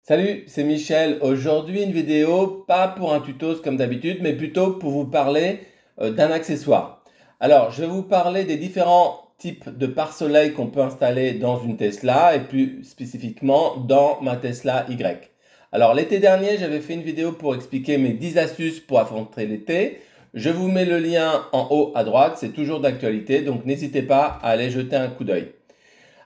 Salut, c'est Michel. Aujourd'hui, une vidéo, pas pour un tuto comme d'habitude, mais plutôt pour vous parler d'un accessoire. Alors, je vais vous parler des différents types de pare-soleil qu'on peut installer dans une Tesla et plus spécifiquement dans ma Tesla Y. Alors, l'été dernier, j'avais fait une vidéo pour expliquer mes 10 astuces pour affronter l'été. Je vous mets le lien en haut à droite, c'est toujours d'actualité, donc n'hésitez pas à aller jeter un coup d'œil.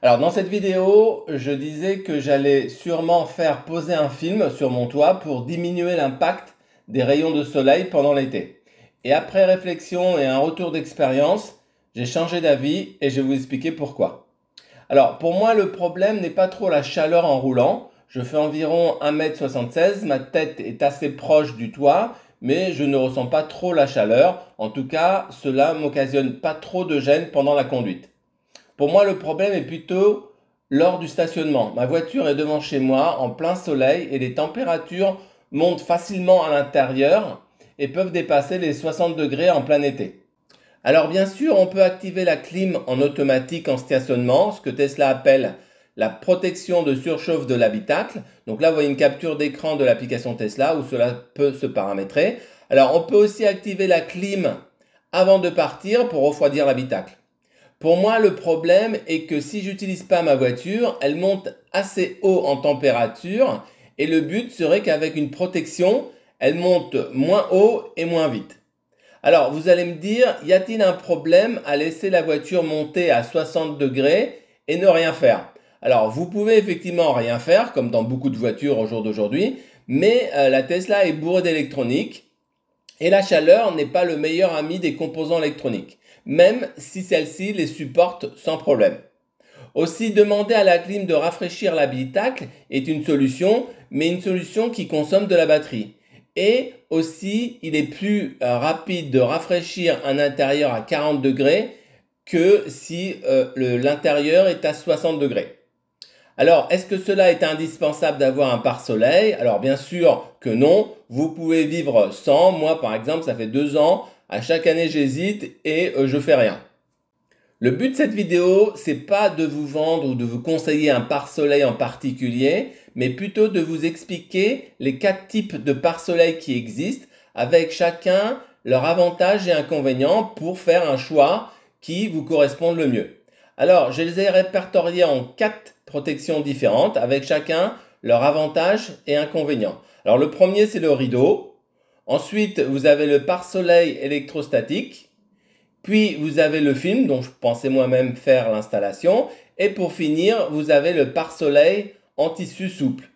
Alors dans cette vidéo, je disais que j'allais sûrement faire poser un film sur mon toit pour diminuer l'impact des rayons de soleil pendant l'été. Et après réflexion et un retour d'expérience, j'ai changé d'avis et je vais vous expliquer pourquoi. Alors pour moi, le problème n'est pas trop la chaleur en roulant. Je fais environ 1,76 m, ma tête est assez proche du toit, mais je ne ressens pas trop la chaleur. En tout cas, cela m'occasionne pas trop de gêne pendant la conduite. Pour moi, le problème est plutôt lors du stationnement. Ma voiture est devant chez moi en plein soleil et les températures montent facilement à l'intérieur et peuvent dépasser les 60 degrés en plein été. Alors bien sûr, on peut activer la clim en automatique en stationnement, ce que Tesla appelle la protection de surchauffe de l'habitacle. Donc là, vous voyez une capture d'écran de l'application Tesla où cela peut se paramétrer. Alors on peut aussi activer la clim avant de partir pour refroidir l'habitacle. Pour moi, le problème est que si j'utilise pas ma voiture, elle monte assez haut en température et le but serait qu'avec une protection, elle monte moins haut et moins vite. Alors, vous allez me dire, y a-t-il un problème à laisser la voiture monter à 60 degrés et ne rien faire? Alors, vous pouvez effectivement rien faire, comme dans beaucoup de voitures au jour d'aujourd'hui, mais la Tesla est bourrée d'électronique et la chaleur n'est pas le meilleur ami des composants électroniques, même si celle-ci les supporte sans problème. Aussi, demander à la clim de rafraîchir l'habitacle est une solution, mais une solution qui consomme de la batterie. Et aussi, il est plus rapide de rafraîchir un intérieur à 40 degrés que si l'intérieur est à 60 degrés. Alors, est-ce que cela est indispensable d'avoir un pare-soleil? Alors, bien sûr que non. Vous pouvez vivre sans. Moi, par exemple, ça fait 2 ans. À chaque année, j'hésite et je fais rien. Le but de cette vidéo, c'est pas de vous vendre ou de vous conseiller un pare-soleil en particulier, mais plutôt de vous expliquer les 4 types de pare-soleil qui existent, avec chacun leurs avantages et inconvénients pour faire un choix qui vous corresponde le mieux. Alors, je les ai répertoriés en 4 protections différentes, avec chacun leurs avantages et inconvénients. Alors, le premier, c'est le rideau. Ensuite, vous avez le pare-soleil électrostatique. Puis vous avez le film dont je pensais moi-même faire l'installation. Et pour finir, vous avez le pare-soleil en tissu souple.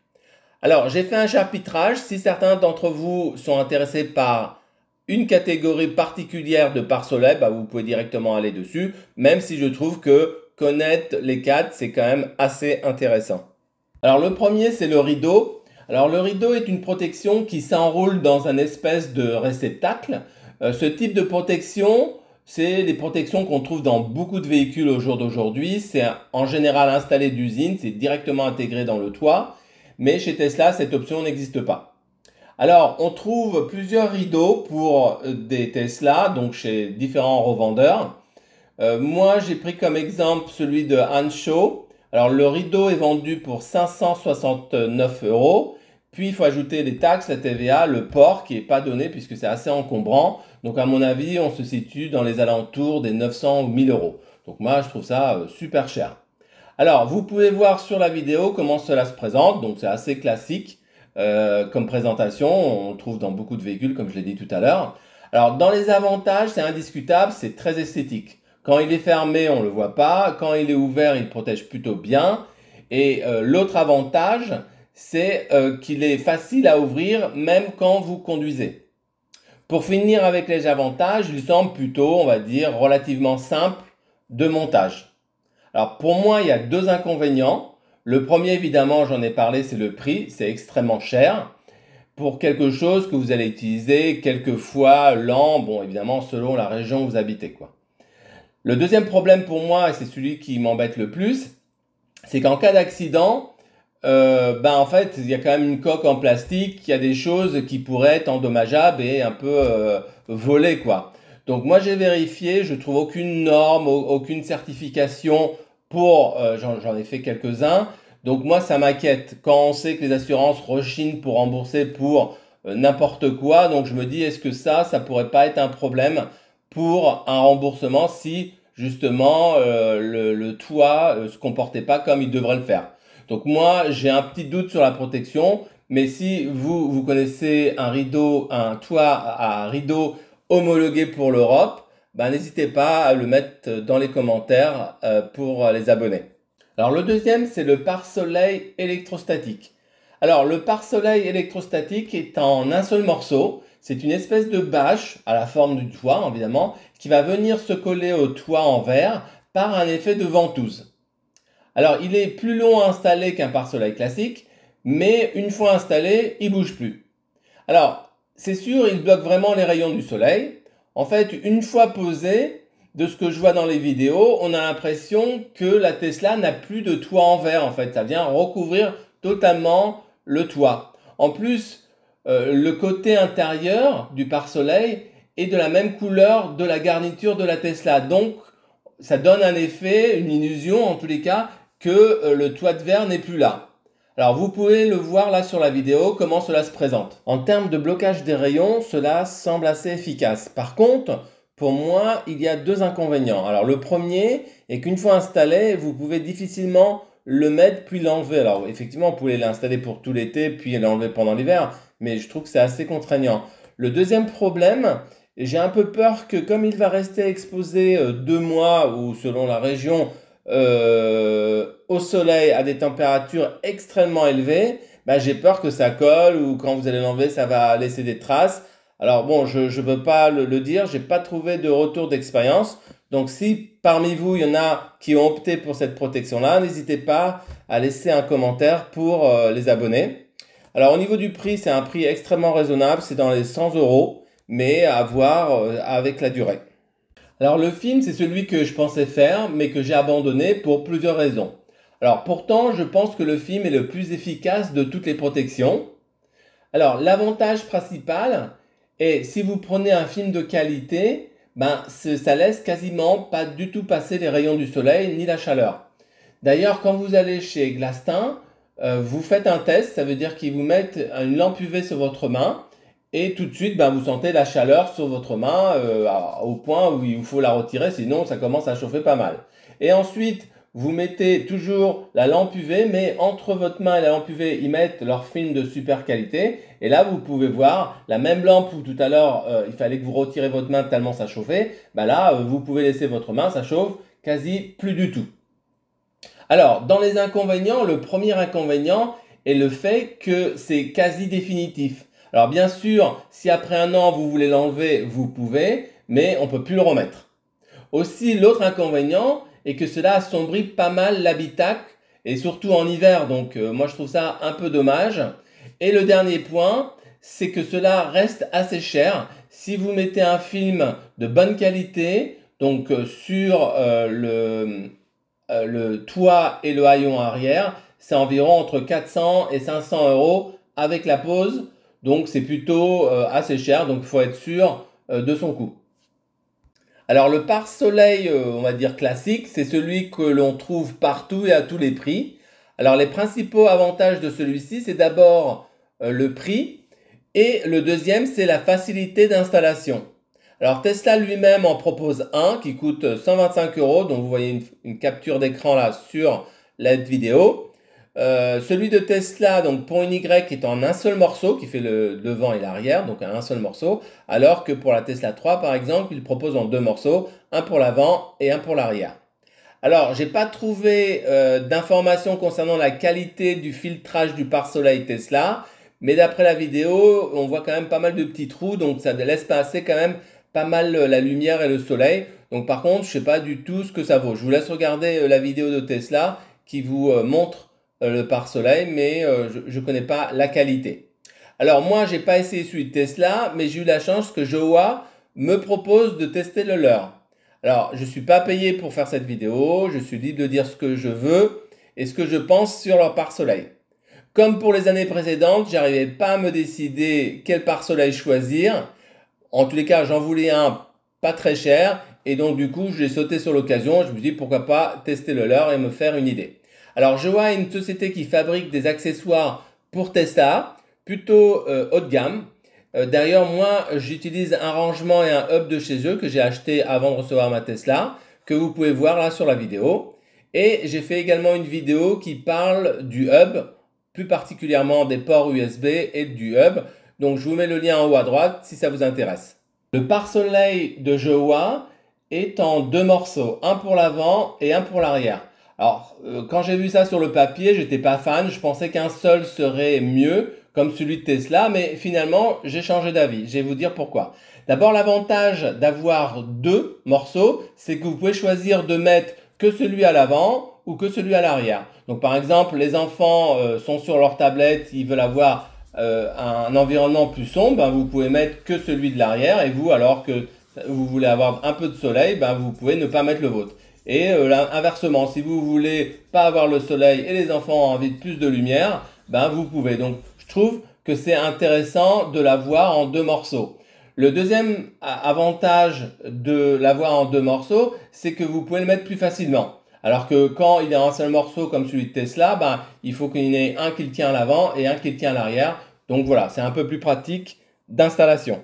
Alors j'ai fait un chapitrage. Si certains d'entre vous sont intéressés par une catégorie particulière de pare-soleil, vous pouvez directement aller dessus. Même si je trouve que connaître les 4, c'est quand même assez intéressant. Alors le premier, c'est le rideau. Alors le rideau est une protection qui s'enroule dans un espèce de réceptacle. Ce type de protection, c'est des protections qu'on trouve dans beaucoup de véhicules au jour d'aujourd'hui. C'est en général installé d'usine, c'est directement intégré dans le toit. Mais chez Tesla, cette option n'existe pas. Alors, on trouve plusieurs rideaux pour des Tesla, donc chez différents revendeurs. Moi, j'ai pris comme exemple celui de Hanshow. Alors, le rideau est vendu pour 569 €. Puis, il faut ajouter les taxes, la TVA, le port qui n'est pas donné puisque c'est assez encombrant. Donc, à mon avis, on se situe dans les alentours des 900 ou 1000 €. Donc, moi, je trouve ça super cher. Alors, vous pouvez voir sur la vidéo comment cela se présente. Donc, c'est assez classique comme présentation. On le trouve dans beaucoup de véhicules, comme je l'ai dit tout à l'heure. Alors, dans les avantages, c'est indiscutable, c'est très esthétique. Quand il est fermé, on ne le voit pas. Quand il est ouvert, il protège plutôt bien. Et l'autre avantage, c'est qu'il est facile à ouvrir même quand vous conduisez. Pour finir avec les avantages, il semble plutôt, on va dire, relativement simple de montage. Alors pour moi, il y a 2 inconvénients. Le premier, évidemment, j'en ai parlé, c'est le prix. C'est extrêmement cher pour quelque chose que vous allez utiliser quelques fois l'an. Bon, évidemment, selon la région où vous habitez, quoi. Le deuxième problème pour moi, et c'est celui qui m'embête le plus, c'est qu'en cas d'accident, en fait, il y a quand même une coque en plastique, il y a des choses qui pourraient être endommageables et un peu volées, quoi. Donc moi, j'ai vérifié, je trouve aucune norme, aucune certification pour, j'en ai fait quelques-uns. Donc moi, ça m'inquiète quand on sait que les assurances rechignent pour rembourser pour n'importe quoi. Donc je me dis, est-ce que ça pourrait pas être un problème pour un remboursement si justement le toit se comportait pas comme il devrait le faire. Donc moi, j'ai un petit doute sur la protection, mais si vous connaissez un toit à rideau homologué pour l'Europe, ben, n'hésitez pas à le mettre dans les commentaires pour les abonnés. Alors le deuxième, c'est le pare-soleil électrostatique. Alors le pare-soleil électrostatique est en un seul morceau. C'est une espèce de bâche à la forme du toit, évidemment, qui va venir se coller au toit en verre par un effet de ventouse. Alors il est plus long à installer qu'un pare-soleil classique, mais une fois installé, il bouge plus. Alors c'est sûr, il bloque vraiment les rayons du soleil. En fait, une fois posé, de ce que je vois dans les vidéos, on a l'impression que la Tesla n'a plus de toit en verre. En fait, ça vient recouvrir totalement le toit. En plus, le côté intérieur du pare-soleil est de la même couleur de la garniture de la Tesla. Donc, ça donne un effet, une illusion en tous les cas, que le toit de verre n'est plus là. Alors vous pouvez le voir là sur la vidéo, comment cela se présente. En termes de blocage des rayons, cela semble assez efficace. Par contre, pour moi, il y a deux inconvénients. Alors le premier est qu'une fois installé, vous pouvez difficilement le mettre puis l'enlever. Alors effectivement, vous pouvez l'installer pour tout l'été puis l'enlever pendant l'hiver, mais je trouve que c'est assez contraignant. Le deuxième problème, j'ai un peu peur que comme il va rester exposé 2 mois ou selon la région au soleil à des températures extrêmement élevées, bah, j'ai peur que ça colle ou quand vous allez l'enlever, ça va laisser des traces. Alors bon, je ne peux pas le dire, j'ai pas trouvé de retour d'expérience. Donc si parmi vous, il y en a qui ont opté pour cette protection-là, n'hésitez pas à laisser un commentaire pour les abonnés. Alors au niveau du prix, c'est un prix extrêmement raisonnable, c'est dans les 100 €, mais à voir avec la durée. Alors le film, c'est celui que je pensais faire, mais que j'ai abandonné pour plusieurs raisons. Alors pourtant, je pense que le film est le plus efficace de toutes les protections. Alors l'avantage principal est si vous prenez un film de qualité, ben ça laisse quasiment pas du tout passer les rayons du soleil ni la chaleur. D'ailleurs, quand vous allez chez Glastin, vous faites un test, ça veut dire qu'ils vous mettent une lampe UV sur votre main et tout de suite, ben, vous sentez la chaleur sur votre main au point où il faut la retirer, sinon ça commence à chauffer pas mal. Et ensuite, vous mettez toujours la lampe UV, mais entre votre main et la lampe UV, ils mettent leur film de super qualité. Et là, vous pouvez voir la même lampe où tout à l'heure, il fallait que vous retirez votre main tellement ça chauffait. Ben là, vous pouvez laisser votre main, ça chauffe quasi plus du tout. Alors, dans les inconvénients, le premier inconvénient est le fait que c'est quasi définitif. Alors bien sûr, si après un an vous voulez l'enlever, vous pouvez, mais on ne peut plus le remettre. Aussi, l'autre inconvénient est que cela assombrit pas mal l'habitacle, et surtout en hiver, donc moi je trouve ça un peu dommage. Et le dernier point, c'est que cela reste assez cher. Si vous mettez un film de bonne qualité, donc sur le toit et le haillon arrière, c'est environ entre 400 et 500 € avec la pose. Donc c'est plutôt assez cher, donc il faut être sûr de son coût. Alors le pare-soleil, on va dire classique, c'est celui que l'on trouve partout et à tous les prix. Alors les principaux avantages de celui-ci, c'est d'abord le prix et le deuxième, c'est la facilité d'installation. Alors Tesla lui-même en propose un qui coûte 125 €, donc vous voyez une capture d'écran là sur la vidéo. Celui de Tesla, donc pour une Y, est en un seul morceau qui fait le devant et l'arrière, donc un seul morceau, alors que pour la Tesla 3 par exemple, il propose en deux morceaux, un pour l'avant et un pour l'arrière. Alors, j'ai pas trouvé d'informations concernant la qualité du filtrage du pare-soleil Tesla, mais d'après la vidéo, on voit quand même pas mal de petits trous, donc ça laisse passer quand même pas mal la lumière et le soleil. Donc par contre, je sais pas du tout ce que ça vaut. Je vous laisse regarder la vidéo de Tesla qui vous montre le pare-soleil, mais je ne connais pas la qualité. Alors moi, j'ai pas essayé celui de Tesla, mais j'ai eu la chance que Joa me propose de tester le leur. Alors, je ne suis pas payé pour faire cette vidéo, je suis libre de dire ce que je veux et ce que je pense sur leur pare-soleil. Comme pour les années précédentes, j'arrivais pas à me décider quel pare-soleil choisir. En tous les cas, j'en voulais un pas très cher et donc du coup, j'ai sauté sur l'occasion. Je me suis dit pourquoi pas tester le leur et me faire une idée. Alors Jowa est une société qui fabrique des accessoires pour Tesla, plutôt haut de gamme. D'ailleurs, moi, j'utilise un rangement et un hub de chez eux que j'ai acheté avant de recevoir ma Tesla, que vous pouvez voir là sur la vidéo. Et j'ai fait également une vidéo qui parle du hub, plus particulièrement des ports USB et du hub. Donc je vous mets le lien en haut à droite si ça vous intéresse. Le pare-soleil de Jowa est en deux morceaux, un pour l'avant et un pour l'arrière. Alors, quand j'ai vu ça sur le papier, j'étais pas fan, je pensais qu'un seul serait mieux, comme celui de Tesla, mais finalement, j'ai changé d'avis. Je vais vous dire pourquoi. D'abord, l'avantage d'avoir deux morceaux, c'est que vous pouvez choisir de mettre que celui à l'avant ou que celui à l'arrière. Donc, par exemple, les enfants sont sur leur tablette, ils veulent avoir un environnement plus sombre, ben, vous pouvez mettre que celui de l'arrière, et vous, alors que vous voulez avoir un peu de soleil, ben, vous pouvez ne pas mettre le vôtre. Et inversement, si vous voulez pas avoir le soleil et les enfants ont envie de plus de lumière, ben vous pouvez. Donc je trouve que c'est intéressant de l'avoir en deux morceaux. Le deuxième avantage de l'avoir en deux morceaux, c'est que vous pouvez le mettre plus facilement. Alors que quand il est en un seul morceau comme celui de Tesla, ben, il faut qu'il y en ait un qui le tient à l'avant et un qui le tient à l'arrière. Donc voilà, c'est un peu plus pratique d'installation.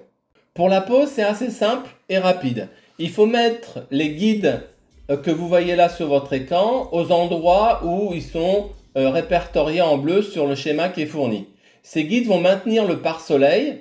Pour la pose, c'est assez simple et rapide. Il faut mettre les guides que vous voyez là sur votre écran aux endroits où ils sont répertoriés en bleu sur le schéma qui est fourni. Ces guides vont maintenir le pare-soleil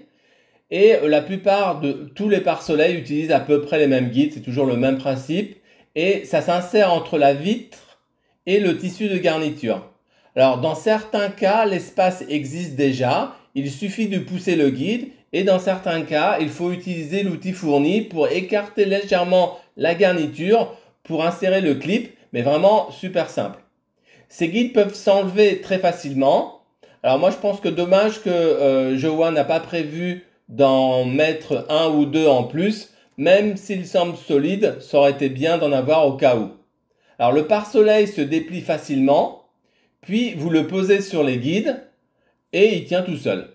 et la plupart de tous les pare-soleil utilisent à peu près les mêmes guides, c'est toujours le même principe et ça s'insère entre la vitre et le tissu de garniture. Alors dans certains cas, l'espace existe déjà, il suffit de pousser le guide et dans certains cas, il faut utiliser l'outil fourni pour écarter légèrement la garniture pour insérer le clip, mais vraiment super simple. Ces guides peuvent s'enlever très facilement. Alors moi je pense que dommage que Jowa n'a pas prévu d'en mettre un ou deux en plus, même s'il semble solide, ça aurait été bien d'en avoir au cas où. Alors le pare-soleil se déplie facilement, puis vous le posez sur les guides et il tient tout seul.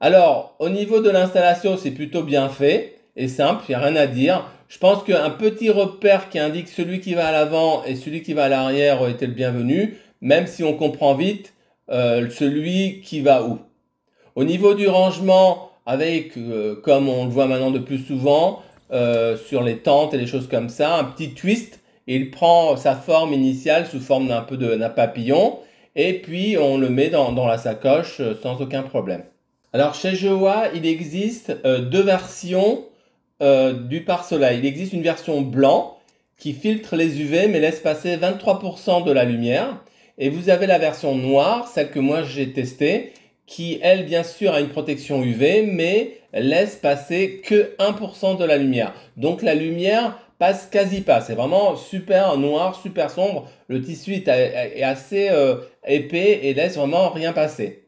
Alors au niveau de l'installation, c'est plutôt bien fait et simple, il n'y a rien à dire. Je pense qu'un petit repère qui indique celui qui va à l'avant et celui qui va à l'arrière aurait été le bienvenu, même si on comprend vite celui qui va où. Au niveau du rangement, avec, comme on le voit maintenant de plus souvent, sur les tentes et les choses comme ça, un petit twist, et il prend sa forme initiale sous forme d'un papillon, et puis on le met dans la sacoche sans aucun problème. Alors chez Jowa, il existe deux versions du pare-soleil. Il existe une version blanc qui filtre les UV mais laisse passer 23% de la lumière. Et vous avez la version noire, celle que moi j'ai testée, qui elle bien sûr a une protection UV mais laisse passer que 1% de la lumière. Donc la lumière passe quasi pas. C'est vraiment super noir, super sombre. Le tissu est assez épais et laisse vraiment rien passer.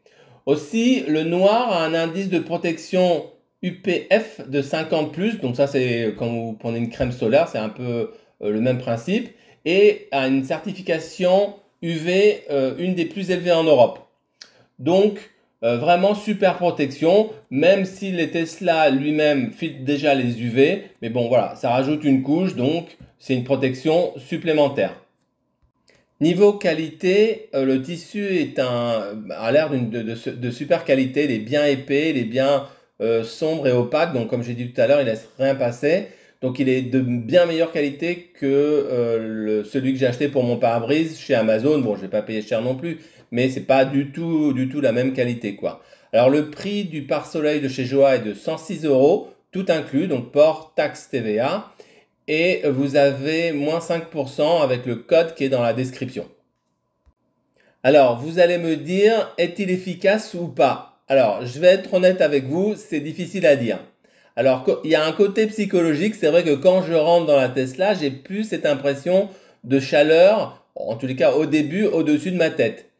Aussi, le noir a un indice de protection UPF de 50+, donc ça c'est quand vous prenez une crème solaire, c'est un peu le même principe, et a une certification UV, une des plus élevées en Europe. Donc vraiment super protection, même si les Tesla lui-même filtrent déjà les UV, mais bon voilà, ça rajoute une couche, donc c'est une protection supplémentaire. Niveau qualité, le tissu a l'air de super qualité, il est bien épais, il est bien sombre et opaque, donc comme j'ai dit tout à l'heure, il laisse rien passer. Donc il est de bien meilleure qualité que celui que j'ai acheté pour mon pare-brise chez Amazon. Bon, je vais pas payer cher non plus, mais c'est pas du tout la même qualité quoi. Alors le prix du pare-soleil de chez Jowa est de 106 €, tout inclus, donc port, taxe, TVA. Et vous avez moins 5% avec le code qui est dans la description. Alors, vous allez me dire, est-il efficace ou pas? Alors, je vais être honnête avec vous, c'est difficile à dire. Alors, il y a un côté psychologique, c'est vrai que quand je rentre dans la Tesla, j'ai plus cette impression de chaleur, en tous les cas au début, au-dessus de ma tête.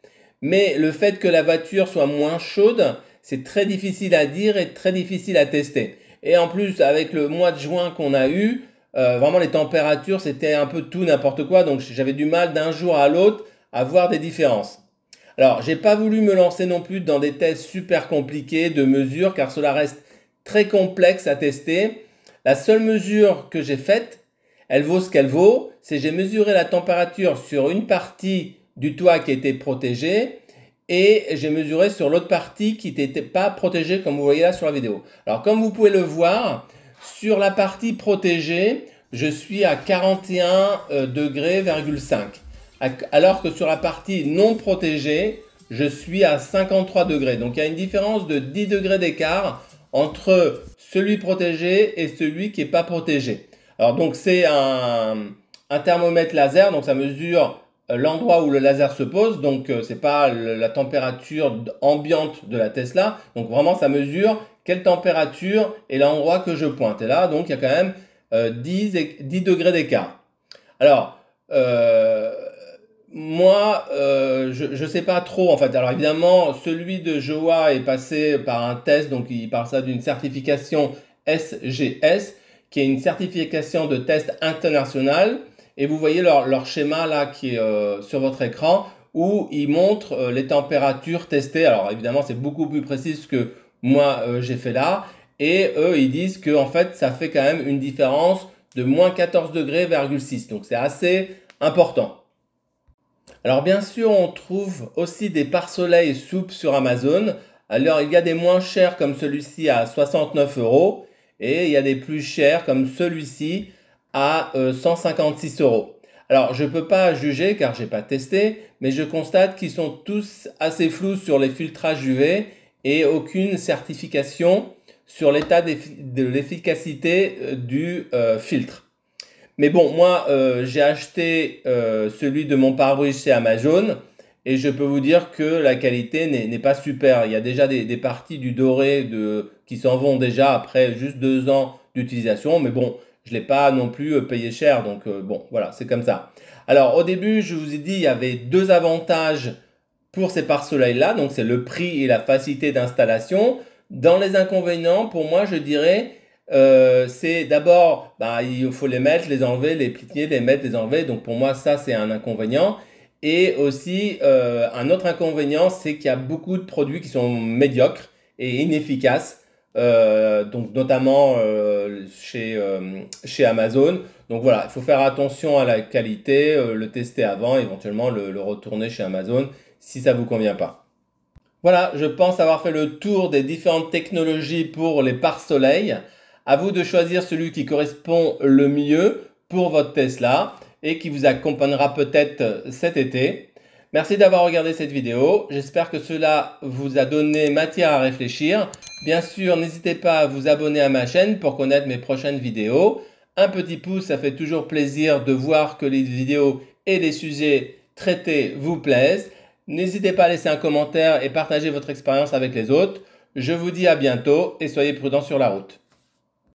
Mais le fait que la voiture soit moins chaude, c'est très difficile à dire et très difficile à tester. Et en plus, avec le mois de juin qu'on a eu, vraiment les températures, c'était un peu tout n'importe quoi. Donc j'avais du mal d'un jour à l'autre à voir des différences. Alors, j'ai pas voulu me lancer non plus dans des tests super compliqués de mesures car cela reste très complexe à tester. La seule mesure que j'ai faite, elle vaut ce qu'elle vaut. C'est j'ai mesuré la température sur une partie du toit qui était protégée et j'ai mesuré sur l'autre partie qui n'était pas protégée comme vous voyez là sur la vidéo. Alors comme vous pouvez le voir, sur la partie protégée, je suis à 41,5 degrés, alors que sur la partie non protégée, je suis à 53 degrés. Donc il y a une différence de 10 degrés d'écart entre celui protégé et celui qui n'est pas protégé. Alors donc c'est un thermomètre laser, donc ça mesure l'endroit où le laser se pose, donc c'est pas la température ambiante de la Tesla, donc vraiment ça mesure quelle température est l'endroit que je pointe. Et là donc il y a quand même 10 degrés d'écart. Alors moi je sais pas trop en fait. Alors évidemment celui de Joa est passé par un test, donc il parle ça d'une certification SGS qui est une certification de test international. Et vous voyez leur schéma là qui est sur votre écran où ils montrent les températures testées. Alors évidemment c'est beaucoup plus précis que moi j'ai fait là. Et eux ils disent que en fait ça fait quand même une différence de moins 14 degrés, 6. Donc c'est assez important. Alors bien sûr on trouve aussi des pare-soleil souples sur Amazon. Alors il y a des moins chers comme celui-ci à 69 € et il y a des plus chers comme celui-ci à 156 €. Alors je ne peux pas juger car je n'ai pas testé, mais je constate qu'ils sont tous assez flous sur les filtrages UV et aucune certification sur l'état de l'efficacité du filtre. Mais bon, moi j'ai acheté celui de mon pare-brise chez Amazon et je peux vous dire que la qualité n'est pas super. Il y a déjà des parties du doré qui s'en vont déjà après juste 2 ans d'utilisation, mais bon, je ne l'ai pas non plus payé cher, donc bon, voilà, c'est comme ça. Alors au début, je vous ai dit, il y avait 2 avantages pour ces pare-soleil-là, donc c'est le prix et la facilité d'installation. Dans les inconvénients, pour moi, je dirais, c'est d'abord, il faut les mettre, les enlever, les plier, les mettre, les enlever. Donc pour moi, ça, c'est un inconvénient. Et aussi, un autre inconvénient, c'est qu'il y a beaucoup de produits qui sont médiocres et inefficaces. Donc notamment chez Amazon. Donc voilà, il faut faire attention à la qualité, le tester avant, éventuellement le retourner chez Amazon si ça ne vous convient pas. Voilà, je pense avoir fait le tour des différentes technologies pour les pare-soleil. À vous de choisir celui qui correspond le mieux pour votre Tesla et qui vous accompagnera peut-être cet été. Merci d'avoir regardé cette vidéo. J'espère que cela vous a donné matière à réfléchir. Bien sûr, n'hésitez pas à vous abonner à ma chaîne pour connaître mes prochaines vidéos. Un petit pouce, ça fait toujours plaisir de voir que les vidéos et les sujets traités vous plaisent. N'hésitez pas à laisser un commentaire et partager votre expérience avec les autres. Je vous dis à bientôt et soyez prudents sur la route.